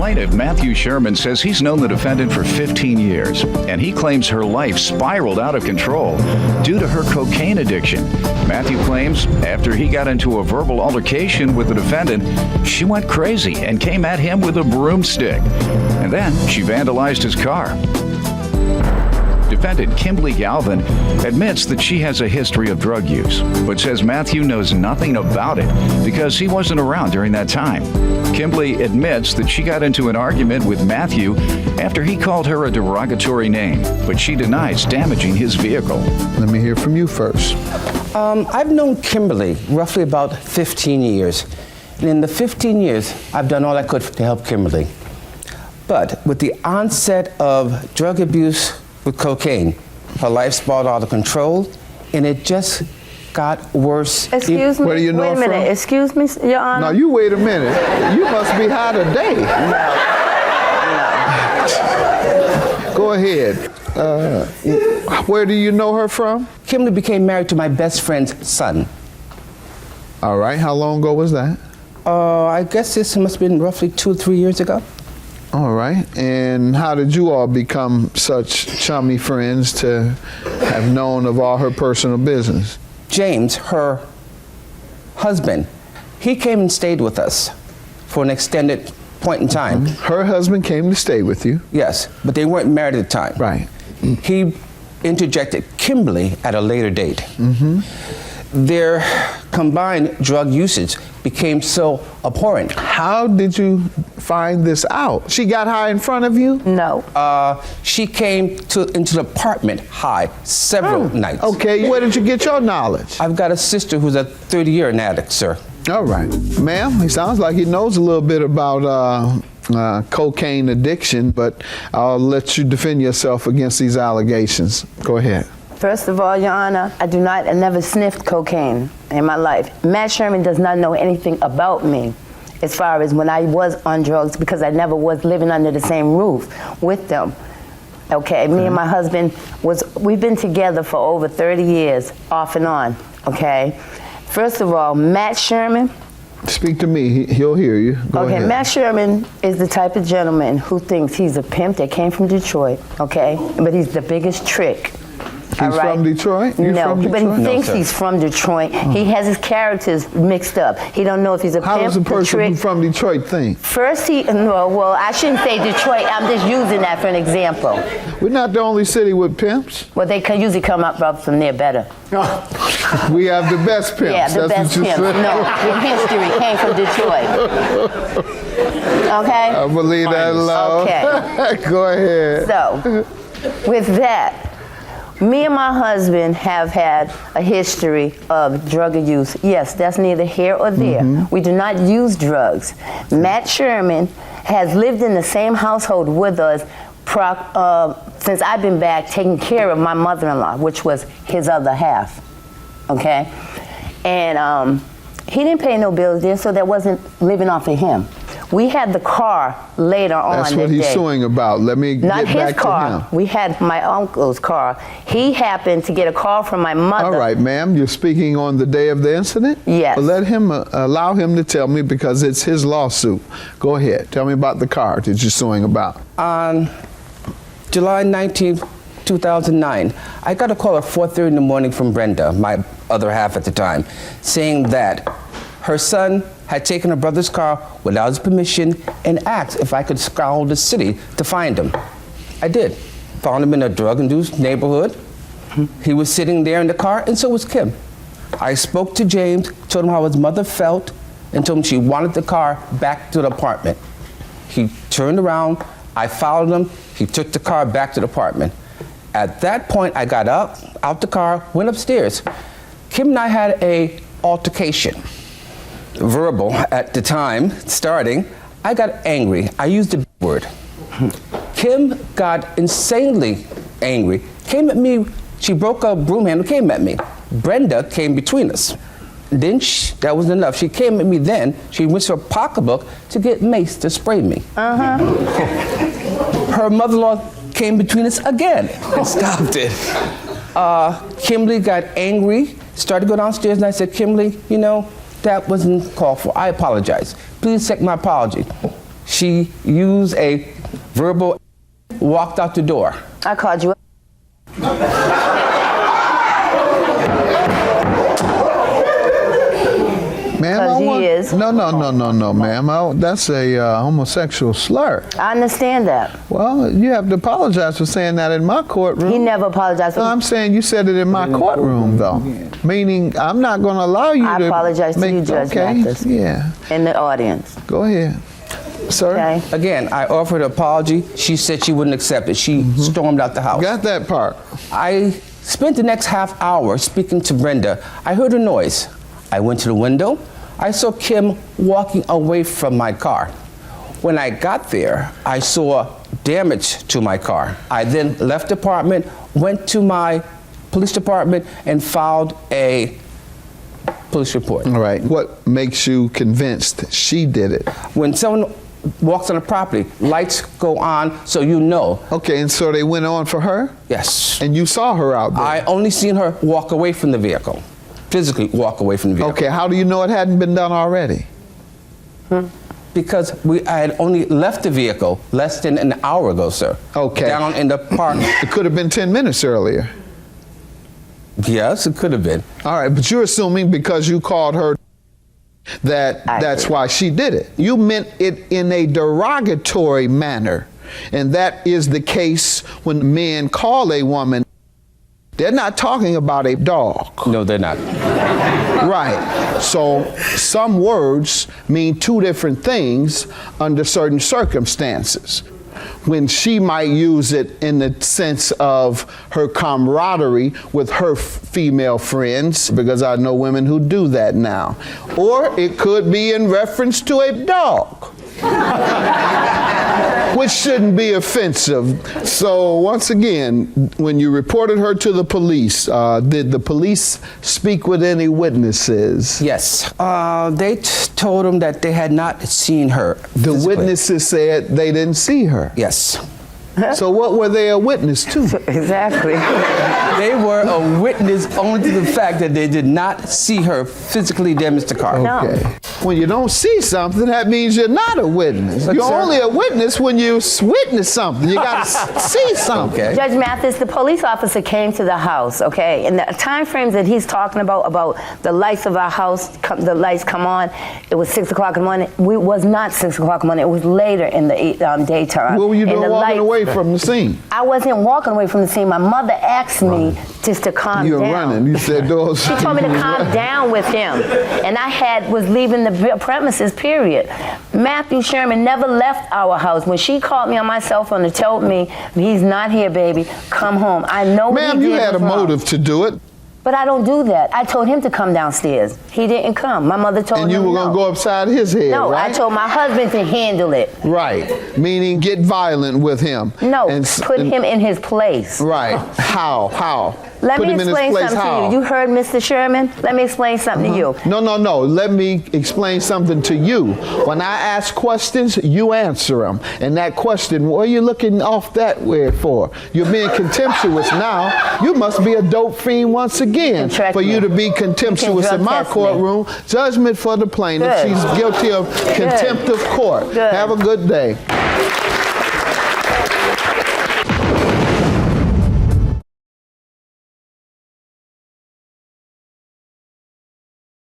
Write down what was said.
Plaintiff Matthew Sherman says he's known the defendant for 15 years, and he claims her life spiraled out of control due to her cocaine addiction. Matthew claims after he got into a verbal altercation with the defendant, she went crazy and came at him with a broomstick. And then she vandalized his car. Defendant Kimberly Galvin admits that she has a history of drug use, but says Matthew knows nothing about it because he wasn't around during that time. Kimberly admits that she got into an argument with Matthew after he called her a derogatory name, but she denies damaging his vehicle. Let me hear from you first. I've known Kimberly roughly about 15 years. And in the 15 years, I've done all I could to help Kimberly. But with the onset of drug abuse with cocaine, her life spiraled out of control, and it just got worse. Excuse me. Where do you know wait a minute. from? Excuse me, Your Honor. Now you wait a minute. You must be high today. No. Go ahead. Where do you know her from? Kimberly became married to my best friend's son. All right. How long ago was that? I guess this must have been roughly 2 or 3 years ago. All right. And how did you all become such chummy friends to have known of all her personal business? James, her husband, he came and stayed with us for an extended point in time. Her husband came to stay with you. Yes, but they weren't married at the time. Right. He interjected Kimberly at a later date. Their combined drug usage became so abhorrent. How did you find this out? She got high in front of you? No. She came into the apartment high several nights. Okay, where did you get your knowledge? I've got a sister who's a 30-year addict, sir. All right. Ma'am, he sounds like he knows a little bit about cocaine addiction, but I'll let you defend yourself against these allegations. Go ahead. First of all, Your Honor, I never sniffed cocaine in my life. Matt Sherman does not know anything about me as far as when I was on drugs because I never was living under the same roof with them. Okay, me and my husband, we've been together for over 30 years, off and on, okay? First of all, Matt Sherman. Speak to me, he'll hear you. Go ahead. Matt Sherman is the type of gentleman who thinks he's a pimp that came from Detroit, okay? But he's the biggest trick. He's from Detroit? No, but he thinks sir. he's from Detroit. He has his characters mixed up. He don't know if he's a How pimp, does a person trick. who's from Detroit think? First well, I shouldn't say Detroit. I'm just using that for an example. We're not the only city with pimps. Well, they can usually come up from there better. We have the best pimps. Yeah, the That's best what you pimp. said. No, in history came from Detroit. Okay? I believe that alone. Okay. Go ahead. So, with that, me and my husband have had a history of drug use. Yes, that's neither here or there. We do not use drugs. Matt Sherman has lived in the same household with us since I've been back taking care of my mother-in-law, which was his other half, okay? And he didn't pay no bills there, so that wasn't living off of him. We had the car later on. That's what he's suing about. Let me Not get back his car. to him. We had my uncle's car. He happened to get a call from my mother. All right, ma'am, you're speaking on the day of the incident? Yes. Well, let him, allow him to tell me because it's his lawsuit. Go ahead. Tell me about the car that you're suing about. On July 19th, 2009, I got a call at 4:30 in the morning from Brenda, my other half at the time, saying that her son had taken her brother's car without his permission and asked if I could scour the city to find him. I did. Found him in a drug-induced neighborhood. He was sitting there in the car, and so was Kim. I spoke to James, told him how his mother felt, and told him she wanted the car back to the apartment. He turned around, I followed him, he took the car back to the apartment. At that point, I got out the car, went upstairs. Kim and I had a altercation. Verbal at the time, starting. I got angry. I used the word. Kim got insanely angry, came at me. She broke a broom handle, came at me. Brenda came between us. Then that wasn't enough. She came at me then. She went to her pocketbook to get mace to spray me. Her mother-in-law came between us again and stopped it. Kimberly got angry, started to go downstairs, and I said, Kimberly, you know, that wasn't called for. I apologize. Please accept my apology. She used a verbal, walked out the door. I called you. Ma'am, Because he is. No, ma'am. That's a homosexual slur. I understand that. Well, you have to apologize for saying that in my courtroom. He never apologized. No, I'm saying you said it in my courtroom, though. Meaning, I'm not going to allow you I to apologize to you, Judge Mathis. Yeah. In the audience. Go ahead. Sir? Okay. Again, I offered an apology. She said she wouldn't accept it. She stormed out the house. Got that part. I spent the next half hour speaking to Brenda. I heard a noise. I went to the window. I saw Kim walking away from my car. When I got there, I saw damage to my car. I then left the apartment, went to my police department, and filed a police report. All right. What makes you convinced she did it? When someone walks on a property, lights go on so you know. Okay, and so they went on for her? Yes. And you saw her out there? I only seen her walk away from the vehicle. Physically walk away from the vehicle. Okay, how do you know it hadn't been done already? Because I had only left the vehicle less than an hour ago, sir. Okay. Down in the park. It could have been 10 minutes earlier. Yes, it could have been. All right, but you're assuming because you called her that's why she did it. You meant it in a derogatory manner. And that is the case when men call a woman. They're not talking about a dog. No, they're not. Right. So some words mean two different things under certain circumstances. When she might use it in the sense of her camaraderie with her female friends, because I know women who do that now. Or it could be in reference to a dog. Which shouldn't be offensive. So once again, when you reported her to the police, did the police speak with any witnesses? Yes. They told them that they had not seen her. The physically. witnesses said they didn't see her. Yes. So what were they a witness to? Exactly. They were a witness only to the fact that they did not see her physically damage the car. No. Okay. When you don't see something, that means you're not a witness. But You're sir, only a witness when you witness something. You got to see something. Okay. Judge Mathis, the police officer came to the house, okay? And the time frames that he's talking about the lights of our house, the lights come on, it was 6 o'clock in the morning. It was not 6 o'clock in the morning. It was later in the daytime. What were you And doing the walking lights- away from the scene? I wasn't walking away from the scene. My mother asked me just to calm You're down. running. You said those. She told me to calm down with him. And I was leaving the premises, period. Matthew Sherman never left our house. When she called me on my cell phone and told me, he's not here, baby, come home. I know what Ma'am, he you did had a was wrong. motive to do it. But I don't do that. I told him to come downstairs. He didn't come. My mother told And him you were no. going to go upside his head, No, right? I told my husband to handle it. Right. Meaning get violent with him. No, And put him in his place. Right. How? Let Put me him in his explain place something how? to you. You heard Mr. Sherman? Let me explain something to you. No. Let me explain something to you. When I ask questions, you answer them. And that question, what are you looking off that way for? You're being contemptuous now. You must be a dope fiend once again Contract for you me. to be contemptuous drug in my test me. courtroom. Judgment for the plaintiff. Good. She's guilty of contempt of court. Good. Have a good day.